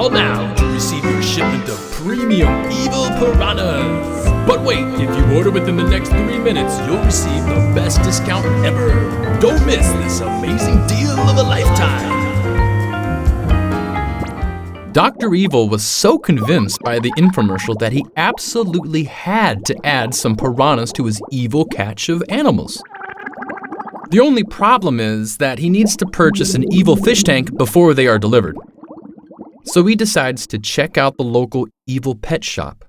Call now to receive your shipment of premium evil piranhas. But wait, if you order within the next 3 minutes, you'll receive the best discount ever. Don't miss this amazing deal of a lifetime. Dr. Evil was so convinced by the infomercial that he absolutely had to add some piranhas to his evil catch of animals. The only problem is that he needs to purchase an evil fish tank before they are delivered. So he decides to check out the local evil pet shop.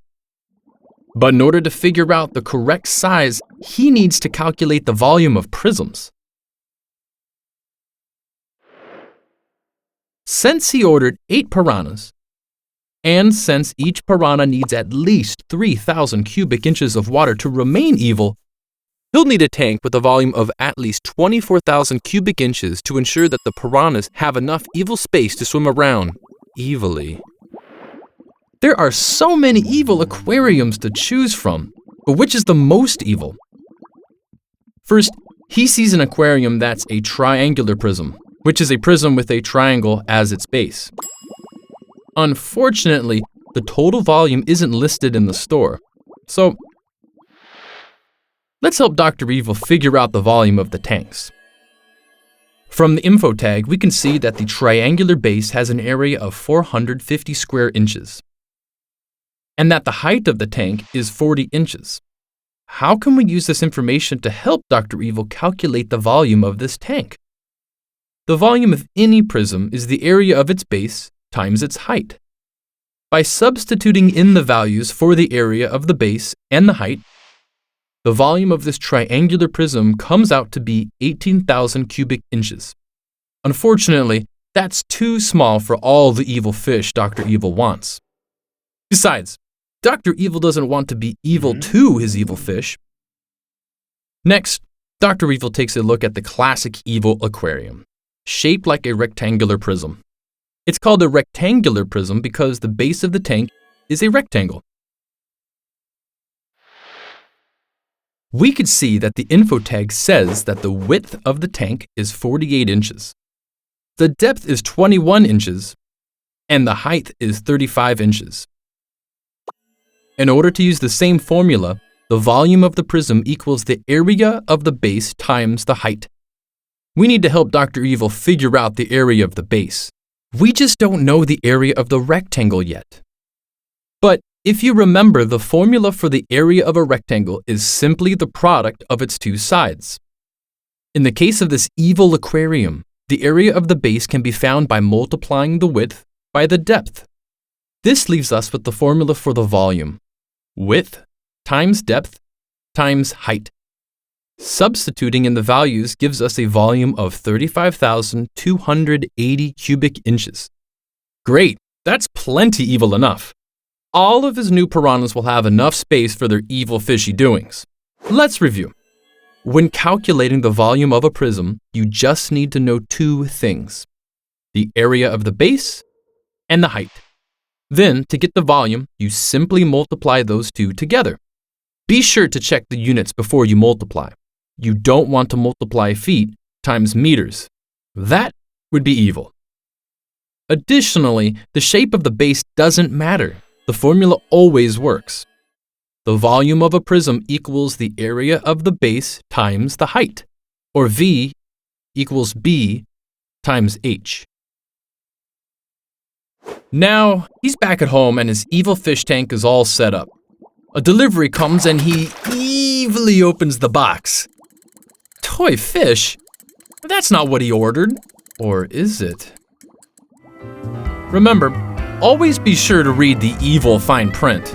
But in order to figure out the correct size, he needs to calculate the volume of prisms. Since he ordered 8 piranhas, and since each piranha needs at least 3,000 cubic inches of water to remain evil, he'll need a tank with a volume of at least 24,000 cubic inches to ensure that the piranhas have enough evil space to swim around evilly. There are so many evil aquariums to choose from, but which is the most evil? First, he sees an aquarium that's a triangular prism, which is a prism with a triangle as its base. Unfortunately, the total volume isn't listed in the store, so let's help Dr. Evil figure out the volume of the tanks. From the info tag, we can see that the triangular base has an area of 450 square inches, and that the height of the tank is 40 inches. How can we use this information to help Dr. Evil calculate the volume of this tank? The volume of any prism is the area of its base times its height. By substituting in the values for the area of the base and the height, the volume of this triangular prism comes out to be 18,000 cubic inches. Unfortunately, that's too small for all the evil fish Dr. Evil wants. Besides, Dr. Evil doesn't want to be evil to his evil fish. Next, Dr. Evil takes a look at the classic evil aquarium, shaped like a rectangular prism. It's called a rectangular prism because the base of the tank is a rectangle. We could see that the info tag says that the width of the tank is 48 inches. The depth is 21 inches, and the height is 35 inches. In order to use the same formula, the volume of the prism equals the area of the base times the height. We need to help Dr. Evil figure out the area of the base. We just don't know the area of the rectangle yet. But if you remember, the formula for the area of a rectangle is simply the product of its two sides. In the case of this evil aquarium, the area of the base can be found by multiplying the width by the depth. This leaves us with the formula for the volume: width times depth times height. Substituting in the values gives us a volume of 35,280 cubic inches. Great, that's plenty evil enough. All of his new piranhas will have enough space for their evil fishy doings. Let's review. When calculating the volume of a prism, you just need to know 2 things: the area of the base and the height. Then, to get the volume, you simply multiply those 2 together. Be sure to check the units before you multiply. You don't want to multiply feet times meters. That would be evil. Additionally, the shape of the base doesn't matter. The formula always works. The volume of a prism equals the area of the base times the height, or V equals B times H. Now, he's back at home and his evil fish tank is all set up. A delivery comes and he evilly opens the box. Toy fish? That's not what he ordered. Or is it? Remember, always be sure to read the evil fine print.